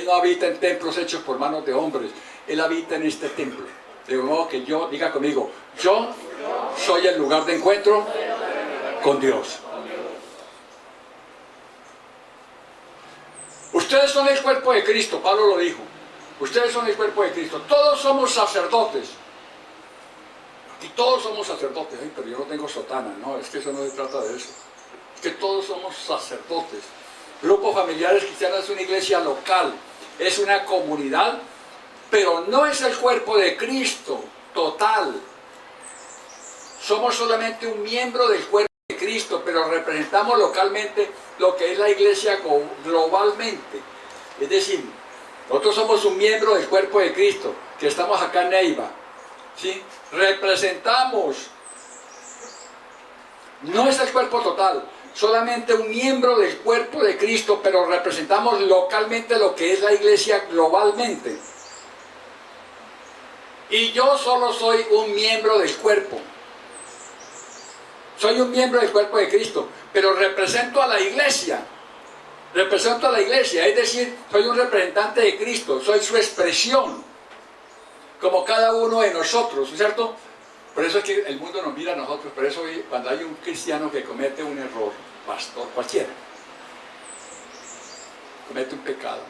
no habita en templos hechos por manos de hombres. Él habita en este templo. De modo que yo, diga conmigo, yo soy el lugar de encuentro con Dios. Ustedes son el cuerpo de Cristo, Pablo lo dijo. Ustedes son el cuerpo de Cristo. Todos somos sacerdotes. Y todos somos sacerdotes. Ay, pero yo no tengo sotana. No, es que eso no se trata de eso. Es que todos somos sacerdotes. Grupos Familiares Cristianos es una iglesia local, es una comunidad, pero no es el cuerpo de Cristo total. Somos solamente un miembro del cuerpo de Cristo, pero representamos localmente lo que es la iglesia globalmente. Es decir, nosotros somos un miembro del cuerpo de Cristo, que estamos acá en Neiva, ¿sí? Representamos, no es el cuerpo total, solamente un miembro del cuerpo de Cristo, pero representamos localmente lo que es la iglesia globalmente. Y yo solo soy un miembro del cuerpo. Soy un miembro del cuerpo de Cristo, pero represento a la iglesia. Represento a la iglesia, es decir, soy un representante de Cristo, soy su expresión, como cada uno de nosotros, ¿cierto? Por eso es que el mundo nos mira a nosotros, por eso cuando hay un cristiano que comete un error, pastor, cualquiera, comete un pecado,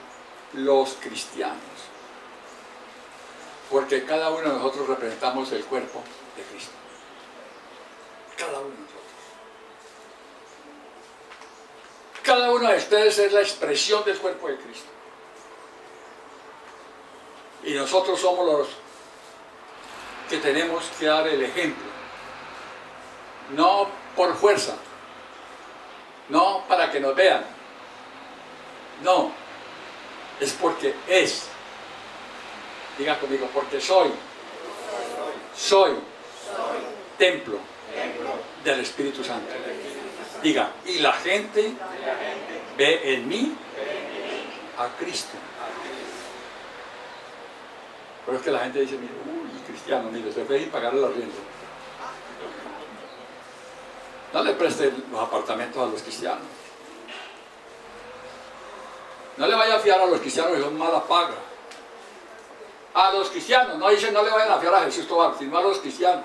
los cristianos, porque cada uno de nosotros representamos el cuerpo de Cristo. Cada uno de nosotros. Cada uno de ustedes es la expresión del cuerpo de Cristo. Y nosotros somos los que tenemos que dar el ejemplo. No por fuerza. No para que nos vean. No. Es porque es. Diga conmigo, porque soy. Soy. Templo del Espíritu Santo. Diga, y la gente ve en mí a Cristo. Pero es que la gente dice, mire, uy, cristiano, mire, se ve y pagar el arriendo. No le preste los apartamentos a los cristianos. No le vaya a fiar a los cristianos que son mala paga. A los cristianos, no dicen no le vayan a fiar a Jesús Tobar, sino a los cristianos.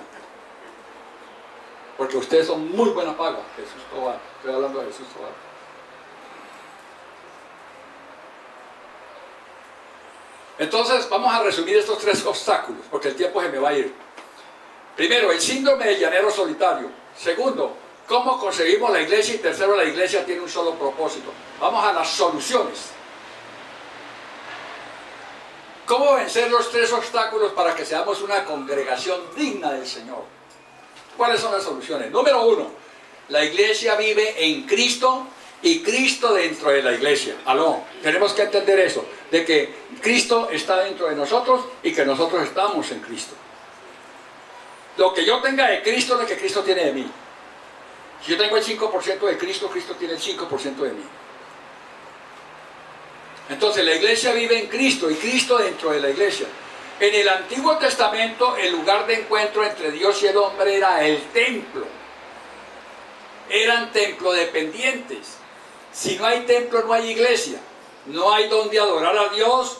Porque ustedes son muy buena paga, Jesús Tobar. Estoy hablando de Jesús Tobar. Entonces, vamos a resumir estos tres obstáculos, porque el tiempo se me va a ir. Primero, el síndrome del llanero solitario. Segundo, cómo conseguimos la iglesia. Y tercero, la iglesia tiene un solo propósito. Vamos a las soluciones. ¿Cómo vencer los tres obstáculos para que seamos una congregación digna del Señor? ¿Cuáles son las soluciones? Número uno, la iglesia vive en Cristo y Cristo dentro de la iglesia. Aló, tenemos que entender eso, de que Cristo está dentro de nosotros y que nosotros estamos en Cristo. Lo que yo tenga de Cristo es lo que Cristo tiene de mí. Si yo tengo el 5% de Cristo, Cristo tiene el 5% de mí. Entonces la iglesia vive en Cristo y Cristo dentro de la iglesia. En el Antiguo Testamento, el lugar de encuentro entre Dios y el hombre era el templo. Eran templo dependientes. Si no hay templo, no hay iglesia. No hay donde adorar a Dios,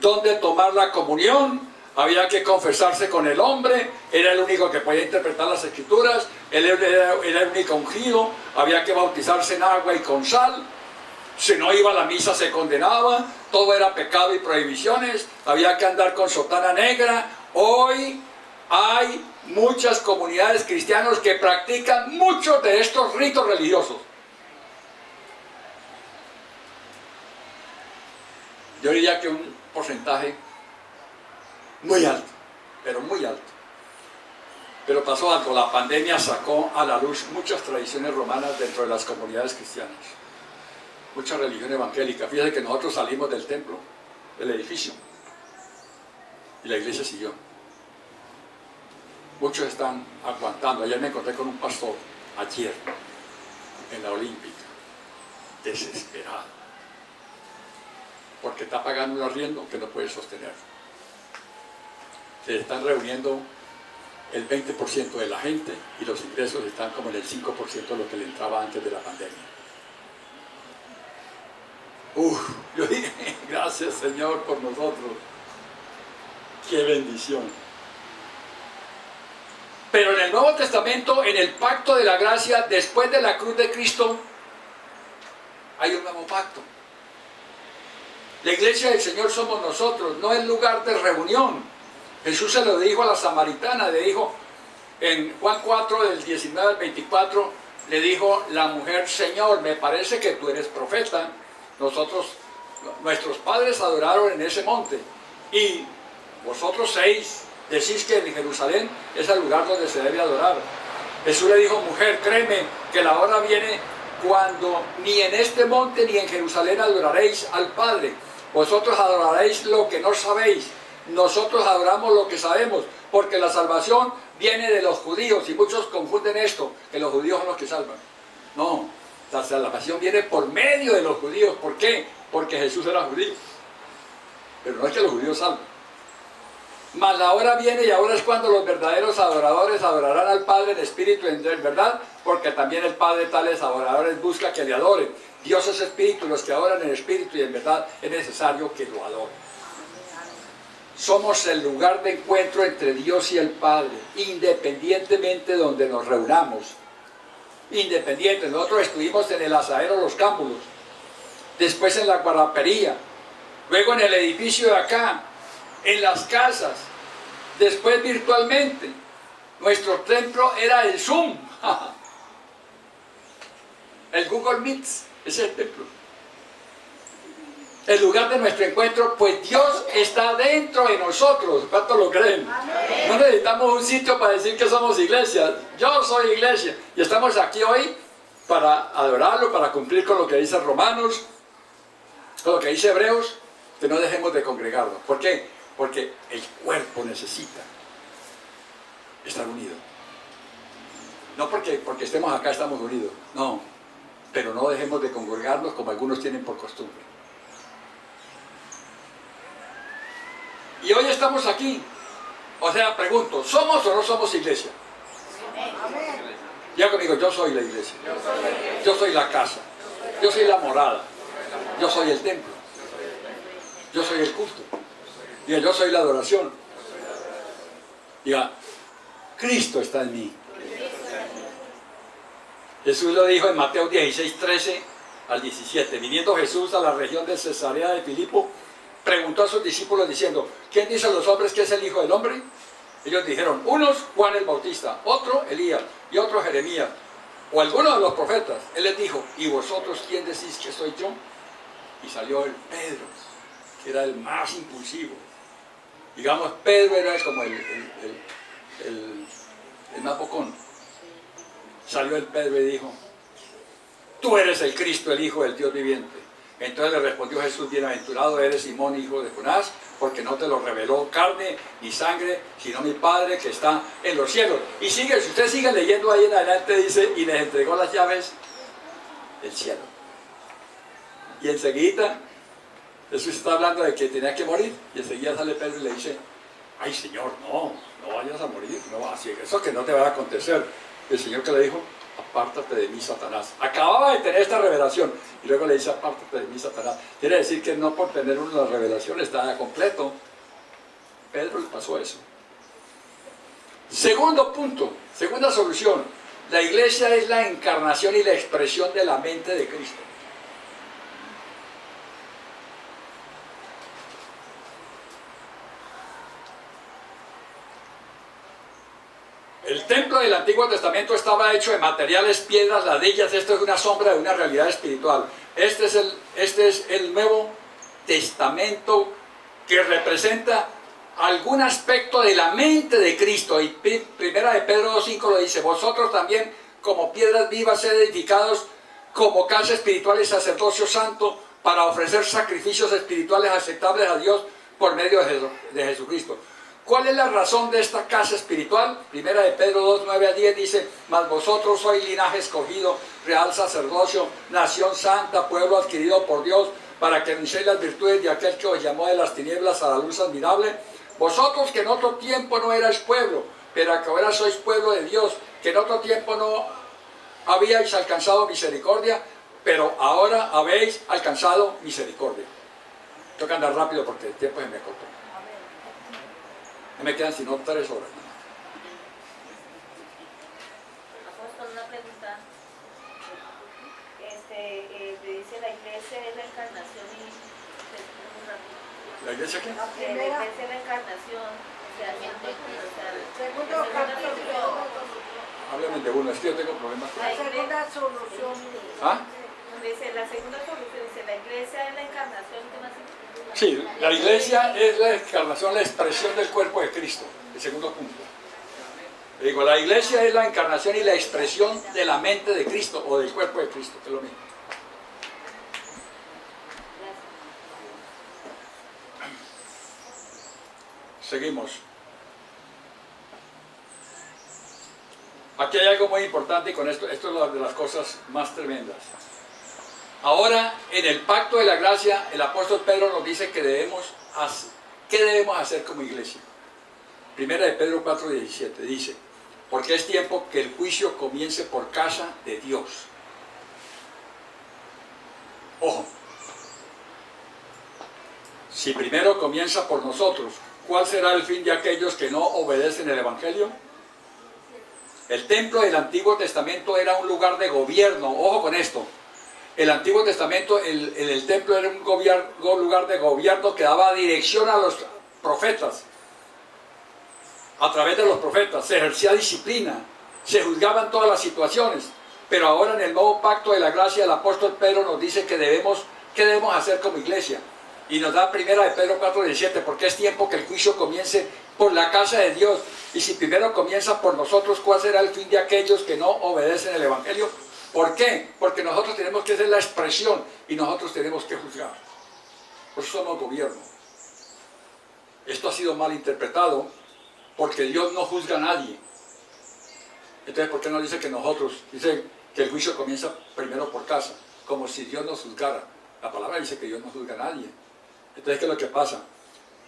donde tomar la comunión. Había que confesarse con el hombre. Era el único que podía interpretar las escrituras. Él era el único ungido. Había que bautizarse en agua y con sal. Si no iba a la misa se condenaba, todo era pecado y prohibiciones, había que andar con sotana negra. Hoy hay muchas comunidades cristianas que practican muchos de estos ritos religiosos. Yo diría que un porcentaje muy alto, pero muy alto. Pero pasó algo, la pandemia sacó a la luz muchas tradiciones romanas dentro de las comunidades cristianas. Mucha religión evangélica. Fíjate que nosotros salimos del templo, del edificio, y la iglesia siguió. Muchos están aguantando. Ayer me encontré con un pastor, ayer, en la Olímpica, desesperado, porque está pagando un arriendo que no puede sostener. Se están reuniendo el 20% de la gente y los ingresos están como en el 5% de lo que le entraba antes de la pandemia. Yo dije, gracias Señor por nosotros. ¡Qué bendición! Pero en el Nuevo Testamento, en el pacto de la gracia, después de la cruz de Cristo, hay un nuevo pacto. La iglesia del Señor somos nosotros, no el lugar de reunión. Jesús se lo dijo a la samaritana, le dijo, En Juan 4, del 19 al 24, le dijo la mujer: Señor, me parece que tú eres profeta. Nuestros padres adoraron en ese monte, y vosotros decís que en Jerusalén es el lugar donde se debe adorar. Jesús le dijo: mujer, créeme que la hora viene cuando ni en este monte ni en Jerusalén adoraréis al Padre. Vosotros adoraréis lo que no sabéis, nosotros adoramos lo que sabemos, porque la salvación viene de los judíos, y muchos confunden esto, que los judíos son los que salvan. No, la salvación viene por medio de los judíos. ¿Por qué? Porque Jesús era judío. Pero no es que los judíos salvan. Mas la hora viene, y ahora es cuando los verdaderos adoradores adorarán al Padre en espíritu y en verdad, porque también el Padre tales adoradores busca que le adoren. Dios es espíritu, y los que adoran en espíritu y en verdad es necesario que lo adoren. Somos el lugar de encuentro entre Dios y el Padre, independientemente de donde nos reunamos. Independiente. Nosotros estuvimos en el asadero Los Cámbulos, después en la guarapería, luego en el edificio de acá, en las casas, después virtualmente. Nuestro templo era el Zoom, el Google Meet, es el templo. El lugar de nuestro encuentro, pues Dios está dentro de nosotros. ¿Cuántos lo creen? Amén. No necesitamos un sitio para decir que somos iglesia. Yo soy iglesia, y estamos aquí hoy para adorarlo, para cumplir con lo que dice Romanos, con lo que dice Hebreos, que no dejemos de congregarnos. ¿Por qué? Porque el cuerpo necesita estar unido. No porque estemos acá estamos unidos, no. Pero no dejemos de congregarnos como algunos tienen por costumbre. Y hoy estamos aquí. O sea, pregunto, ¿somos o no somos iglesia? Amén. Ya conmigo, yo soy la iglesia. Yo soy la casa. Yo soy la morada. Yo soy el templo. Yo soy el culto. Diga, yo soy la adoración. Diga, Cristo está en mí. Jesús lo dijo en Mateo 16, 13 al 17. Viniendo Jesús a la región de Cesarea de Filipo, preguntó a sus discípulos diciendo: ¿quién dicen los hombres que es el Hijo del Hombre? Ellos dijeron: unos Juan el Bautista, otro Elías, y otro Jeremías, o alguno de los profetas. Él les dijo: ¿y vosotros quién decís que soy yo? Y salió el Pedro, que era el más impulsivo. Digamos, Pedro era como el más bocón. Salió el Pedro y dijo: tú eres el Cristo, el Hijo del Dios viviente. Entonces le respondió Jesús: bienaventurado eres, Simón, hijo de Jonás, porque no te lo reveló carne ni sangre, sino mi Padre que está en los cielos. Y sigue, si usted sigue leyendo ahí en adelante, dice: y les entregó las llaves del cielo. Y enseguida Jesús está hablando de que tenía que morir, y enseguida sale Pedro y le dice: ay Señor, no vayas a morir, no, así, eso que no te va a acontecer. Y el Señor, que le dijo: apártate de mí, Satanás. Acababa de tener esta revelación, y luego le dice: apártate de mí, Satanás. Quiere decir que no por tener una revelación está completo. Pedro le pasó eso. Segundo punto, segunda solución: la iglesia es la encarnación y la expresión de la mente de Cristo. El templo del Antiguo Testamento estaba hecho de materiales, piedras, ladrillas. Esto es una sombra de una realidad espiritual. Este es el Nuevo Testamento, que representa algún aspecto de la mente de Cristo. Y primera de Pedro 2:5 lo dice: vosotros también, como piedras vivas, sed edificados como casa espiritual y sacerdocio santo, para ofrecer sacrificios espirituales aceptables a Dios por medio de Jesucristo. ¿Cuál es la razón de esta casa espiritual? Primera de Pedro 2, 9 a 10 dice: mas vosotros sois linaje escogido, real sacerdocio, nación santa, pueblo adquirido por Dios, para que anunciéis las virtudes de aquel que os llamó de las tinieblas a la luz admirable. Vosotros que en otro tiempo no erais pueblo, pero que ahora sois pueblo de Dios, que en otro tiempo no habíais alcanzado misericordia, pero ahora habéis alcanzado misericordia. Tengo que andar rápido porque el tiempo se me cortó. Me quedan sino 3 horas. Apóstol, una pregunta. Te dice: la iglesia es la encarnación y... ¿La iglesia qué? La iglesia es la encarnación especialmente esta Segundo segunda capítulo. solución. Háblame de uno, es que yo tengo problemas. La segunda solución. ¿Ah? Dice, la segunda solución dice, la iglesia es la encarnación de más. Sí, la iglesia es la encarnación, la expresión del cuerpo de Cristo. El segundo punto. Digo, la iglesia es la encarnación y la expresión de la mente de Cristo o del cuerpo de Cristo, que es lo mismo. Seguimos. Aquí hay algo muy importante y con esto es una de las cosas más tremendas. Ahora, en el pacto de la gracia, el apóstol Pedro nos dice que ¿qué debemos hacer como iglesia? Primera de Pedro 4:17 dice, porque es tiempo que el juicio comience por casa de Dios. Ojo, si primero comienza por nosotros, ¿cuál será el fin de aquellos que no obedecen el Evangelio? El templo del Antiguo Testamento era un lugar de gobierno, ojo con esto. El Antiguo Testamento, el templo era un lugar de gobierno que daba dirección a los profetas. A través de los profetas se ejercía disciplina, se juzgaban todas las situaciones. Pero ahora en el nuevo pacto de la gracia, el apóstol Pedro nos dice que ¿qué debemos hacer como iglesia? Y nos da primera de Pedro 4:17, porque es tiempo que el juicio comience por la casa de Dios. Y si primero comienza por nosotros, ¿cuál será el fin de aquellos que no obedecen el Evangelio? ¿Por qué? Porque nosotros tenemos que ser la expresión y nosotros tenemos que juzgar. Por eso somos gobierno. Esto ha sido mal interpretado porque Dios no juzga a nadie. Entonces, ¿por qué no dice que nosotros, dice que el juicio comienza primero por casa? Como si Dios nos juzgara. La palabra dice que Dios no juzga a nadie. Entonces, ¿qué es lo que pasa?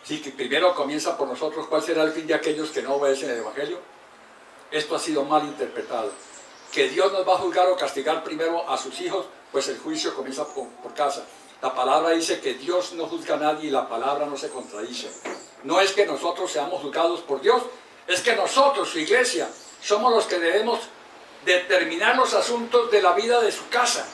Si que primero comienza por nosotros, ¿cuál será el fin de aquellos que no obedecen el Evangelio? Esto ha sido mal interpretado. Que Dios nos va a juzgar o castigar primero a sus hijos, pues el juicio comienza por casa. La palabra dice que Dios no juzga a nadie y la palabra no se contradice. No es que nosotros seamos juzgados por Dios, es que nosotros, su iglesia, somos los que debemos determinar los asuntos de la vida de su casa.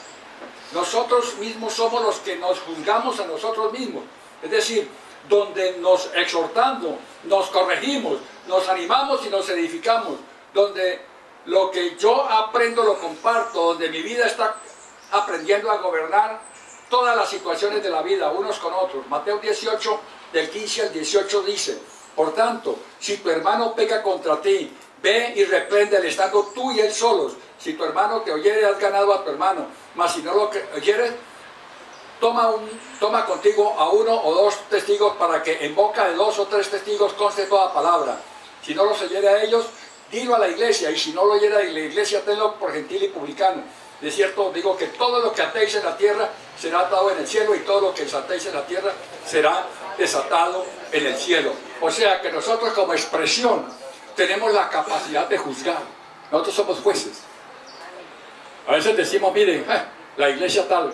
Nosotros mismos somos los que nos juzgamos a nosotros mismos. Es decir, donde nos exhortando, nos corregimos, nos animamos y nos edificamos, donde lo que yo aprendo lo comparto, donde mi vida está aprendiendo a gobernar todas las situaciones de la vida, unos con otros. Mateo 18, del 15 al 18 dice, por tanto, si tu hermano peca contra ti, ve y repréndele, estando tú y él solos. Si tu hermano te oyere, has ganado a tu hermano, mas si no lo oyeres, toma contigo a uno o dos testigos para que en boca de 2 o 3 testigos conste toda palabra. Si no los oyere a ellos, dilo a la iglesia, y si no lo oyera a la iglesia, tenlo por gentil y publicano. De cierto os digo que todo lo que atéis en la tierra será atado en el cielo, y todo lo que desatéis en la tierra será desatado en el cielo. O sea que nosotros como expresión tenemos la capacidad de juzgar. Nosotros somos jueces. A veces decimos, miren, la iglesia tal,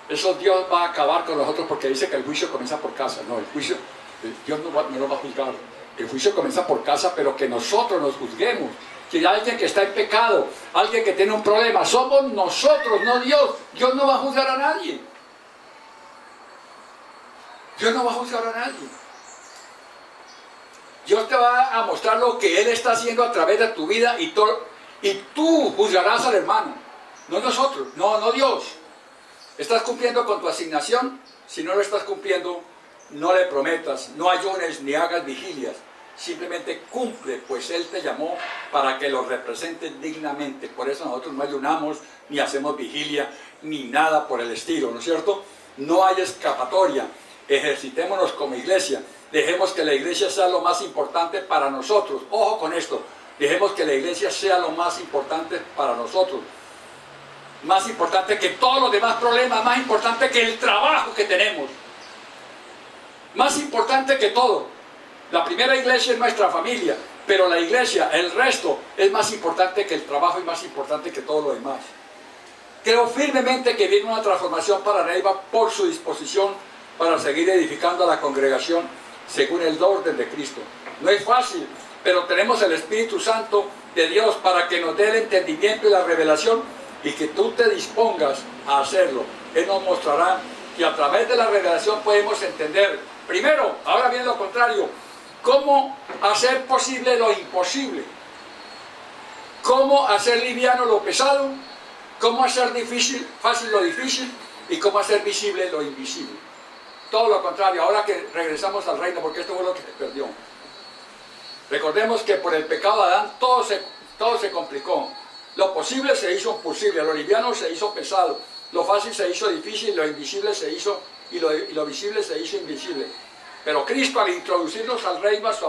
eso Dios va a acabar con nosotros porque dice que el juicio comienza por casa. No, el juicio, Dios no nos va a juzgar. El juicio comienza por casa, pero que nosotros nos juzguemos. Si hay alguien que está en pecado, alguien que tiene un problema, somos nosotros, no Dios. Dios no va a juzgar a nadie. Dios no va a juzgar a nadie. Dios te va a mostrar lo que Él está haciendo a través de tu vida y tú juzgarás al hermano. No nosotros, no Dios. ¿Estás cumpliendo con tu asignación? Si no lo estás cumpliendo, no le prometas, no ayunes ni hagas vigilias. Simplemente cumple, pues Él te llamó para que lo representes dignamente. Por eso nosotros no ayunamos, ni hacemos vigilia, ni nada por el estilo, ¿no es cierto? No hay escapatoria. Ejercitémonos como iglesia. Dejemos que la iglesia sea lo más importante para nosotros. Ojo con esto. Dejemos que la iglesia sea lo más importante para nosotros. Más importante que todos los demás problemas, más importante que el trabajo que tenemos. Más importante que todo. La primera iglesia es nuestra familia, pero la iglesia, el resto, es más importante que el trabajo y más importante que todo lo demás. Creo firmemente que viene una transformación para Neiva por su disposición para seguir edificando a la congregación según el orden de Cristo. No es fácil, pero tenemos el Espíritu Santo de Dios para que nos dé el entendimiento y la revelación y que tú te dispongas a hacerlo. Él nos mostrará que a través de la revelación podemos entender. Primero, ahora viene lo contrario, cómo hacer posible lo imposible, cómo hacer liviano lo pesado, cómo hacer fácil lo difícil y cómo hacer visible lo invisible. Todo lo contrario, ahora que regresamos al reino, porque esto fue lo que se perdió. Recordemos que por el pecado de Adán todo se complicó. Lo posible se hizo imposible, lo liviano se hizo pesado, lo fácil se hizo difícil, lo invisible se hizo y lo visible se hizo invisible. Pero Cristo, al introducirnos al reino de su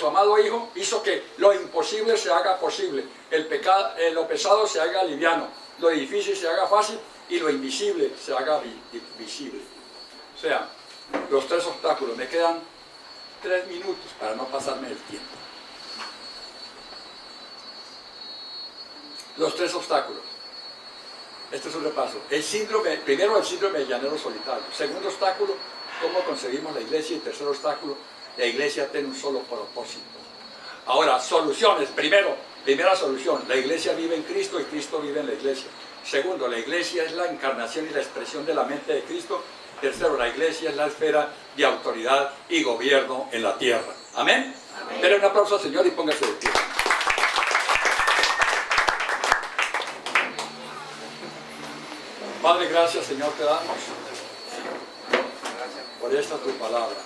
amado Hijo, hizo que lo imposible se haga posible, lo pesado se haga liviano, lo difícil se haga fácil y lo invisible se haga visible. O sea, los 3 obstáculos. Me quedan 3 minutos para no pasarme el tiempo. Los 3 obstáculos. Este es un repaso. Primero, el síndrome de llanero solitario. Segundo obstáculo, cómo conseguimos la iglesia. Y tercer obstáculo, la iglesia tiene un solo propósito. Ahora, soluciones. Primera solución, la iglesia vive en Cristo y Cristo vive en la iglesia. Segundo, la iglesia es la encarnación y la expresión de la mente de Cristo. Tercero, la iglesia es la esfera de autoridad y gobierno en la tierra. ¿Amén? Amén. Denle un aplauso al Señor y póngase de pie. Padre, gracias, Señor, te damos por esta tu palabra.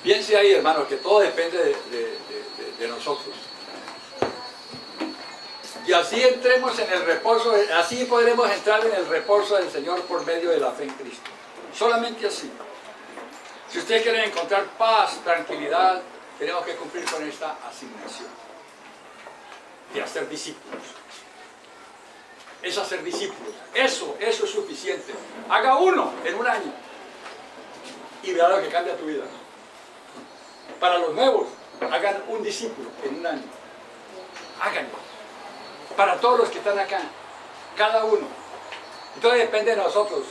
Piense ahí, hermano, que todo depende de nosotros. Y así entremos en el reposo, así podremos entrar en el reposo del Señor por medio de la fe en Cristo. Solamente así. Si ustedes quieren encontrar paz, tranquilidad, tenemos que cumplir con esta asignación de hacer discípulos. Es hacer discípulos. Eso es suficiente. Haga uno en un año y verá lo que cambia tu vida. Para los nuevos, hagan un discípulo en un año. Háganlo. Para todos los que están acá, cada uno. Entonces depende de nosotros.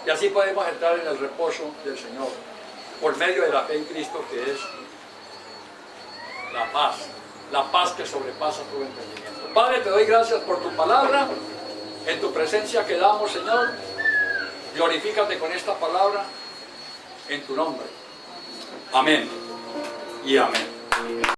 Y así podemos entrar en el reposo del Señor, por medio de la fe en Cristo, que es la paz que sobrepasa todo entendimiento. Padre, te doy gracias por tu palabra, en tu presencia quedamos, Señor. Glorifícate con esta palabra, en tu nombre. Amén y amén.